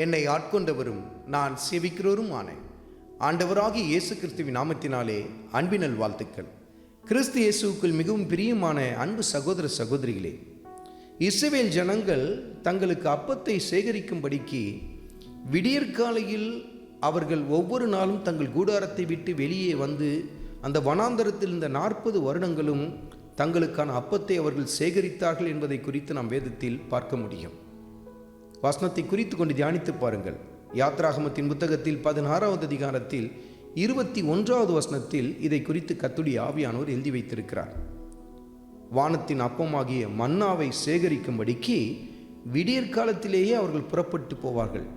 என்னை ஆட்கொண்டவரும் நான் செவிக்கிறோரும் ஆனேன். ஆண்டவராகிய இயேசு கிறிஸ்துவின் நாமத்தினாலே அன்பினல் வாழ்த்துக்கள். கிறிஸ்து இயேசுவுக்குள் மிகவும் பிரியமான அன்பு சகோதர சகோதரிகளே, இஸ்ரவேல் ஜனங்கள் தங்களுக்கு அப்பத்தை சேகரிக்கும்படிக்கு விடியற்காலையில் அவர்கள் ஒவ்வொரு நாளும் தங்கள் கூடாரத்தை விட்டு வெளியே வந்து அந்த வனாந்தரத்தில் இந்த 40 வருடங்களும் தங்களுக்கான அப்பத்தை அவர்கள் சேகரித்தார்கள் என்பதை குறித்து நாம் வேதத்தில் பார்க்க முடியும். வசனத்தை குறித்து கொண்டு தியானித்து பாருங்கள். யாத்ராகமத்தின் புத்தகத்தில் 16வது அதிகாரத்தில் 21வது வசனத்தில் இதை குறித்து கர்த்தருடைய ஆவியானவர் எழுதி வைத்திருக்கிறார். வானத்தின் அப்பமாகிய மன்னாவை சேகரிக்கும்படிக்கு விடியற்காலத்திலேயே அவர்கள் புறப்பட்டு போவார்கள்.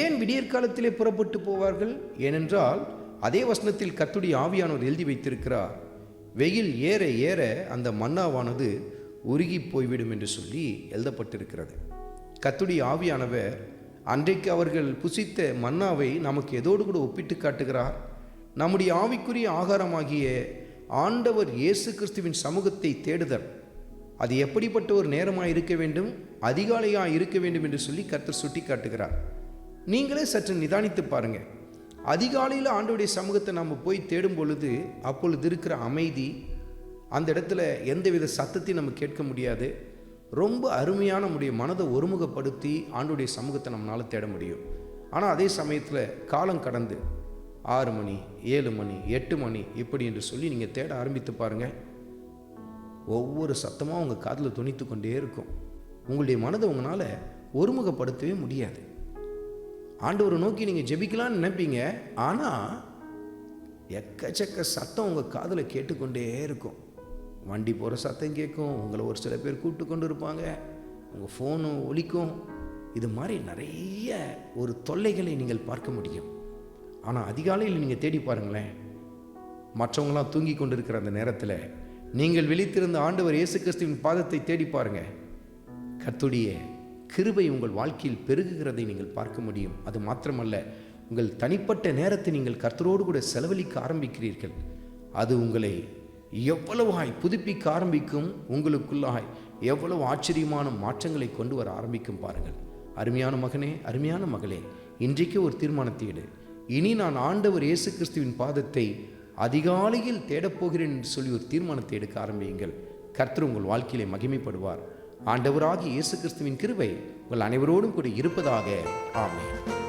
ஏன் விடியற்காலத்திலே புறப்பட்டு போவார்கள்? ஏனென்றால் அதே வசனத்தில் கர்த்தருடைய ஆவியானவர் எழுதி வைத்திருக்கிறார், வெயில் ஏற ஏற அந்த மன்னாவானது உருகி போய்விடும் என்று சொல்லி எழுதப்பட்டிருக்கிறது. கர்த்தருடைய ஆவியானவர் அன்றைக்கு அவர்கள் புசித்த மன்னாவை நமக்கு எதோடு கூட ஒப்பிட்டு காட்டுகிறார்? நம்முடைய ஆவிக்குரிய ஆகாரமாகிய ஆண்டவர் இயேசு கிறிஸ்துவின் சமூகத்தை தேடுதல். அது எப்படிப்பட்ட ஒரு நேரமாக இருக்க வேண்டும்? அதிகாலையாக இருக்க வேண்டும் என்று சொல்லி கர்த்தர் சுட்டி காட்டுகிறார். நீங்களே சற்று நிதானித்து பாருங்கள். அதிகாலையில் ஆண்டவருடைய சமூகத்தை நம்ம போய் தேடும் பொழுது அப்பொழுது இருக்கிற அமைதி, அந்த இடத்துல எந்தவித சத்தத்தையும் நம்ம கேட்க முடியாது. ரொம்ப அருமையான நம்முடைய மனதை ஒருமுகப்படுத்தி ஆண்டவருடைய சமூகத்தை நம்மளால் தேட முடியும். ஆனால் அதே சமயத்தில் காலம் கடந்து 6 மணி 7 மணி 8 மணி இப்படி என்று சொல்லி நீங்கள் தேட ஆரம்பித்து பாருங்கள். ஒவ்வொரு சத்தமாக உங்கள் காதில் துணித்து கொண்டே இருக்கும். உங்களுடைய மனதை உங்களால் ஒருமுகப்படுத்தவே முடியாது. ஆண்டவரை நோக்கி நீங்கள் ஜெபிக்கலான்னு நினைப்பீங்க, ஆனால் எக்கச்சக்க சத்தம் உங்கள் காதில் கேட்டுக்கொண்டே இருக்கும். வண்டி போகிற சத்தம் கேட்கும், உங்களை ஒரு சில பேர் கூப்பிட்டு கொண்டு இருப்பாங்க, உங்கள் ஃபோனும் ஒலிக்கும். இது மாதிரி நிறைய ஒரு தொல்லைகளை நீங்கள் பார்க்க முடியும். ஆனால் அதிகாலையில் நீங்கள் தேடி பாருங்களேன். மற்றவங்களாம் தூங்கி கொண்டு இருக்கிற அந்த நேரத்தில் நீங்கள் விழித்திருந்த ஆண்டவர் இயேசு கிறிஸ்துவின் பாதத்தை தேடி பாருங்கள். கர்த்தருடைய கிருபை உங்கள் வாழ்க்கையில் பெருகுகிறதை நீங்கள் பார்க்க முடியும். அது மாத்திரமல்ல, உங்கள் தனிப்பட்ட நேரத்தை நீங்கள் கர்த்தரோடு கூட செலவழிக்க ஆரம்பிக்கிறீர்கள். அது உங்களை எவ்வளவாய் புதுப்பிக்க ஆரம்பிக்கும், உங்களுக்குள்ளாய் எவ்வளவு ஆச்சரியமான மாற்றங்களை கொண்டு வர ஆரம்பிக்கும் பாருங்கள். அருமையான மகனே, அருமையான மகளே, இன்றைக்கு ஒரு தீர்மானத்தை எடு. இனி நான் ஆண்டவர் இயேசு கிறிஸ்துவின் பாதத்தை அதிகாலையில் தேடப்போகிறேன் என்று சொல்லி ஒரு தீர்மானத்தை எடுக்க ஆரம்பியுங்கள். கர்த்தர் உங்கள் வாழ்க்கையிலே மகிமைப்படுவார். ஆண்டவராகிய இயேசு கிறிஸ்துவின் கிருபை உங்கள் அனைவரோடும் கூட இருப்பதாக. ஆமென்.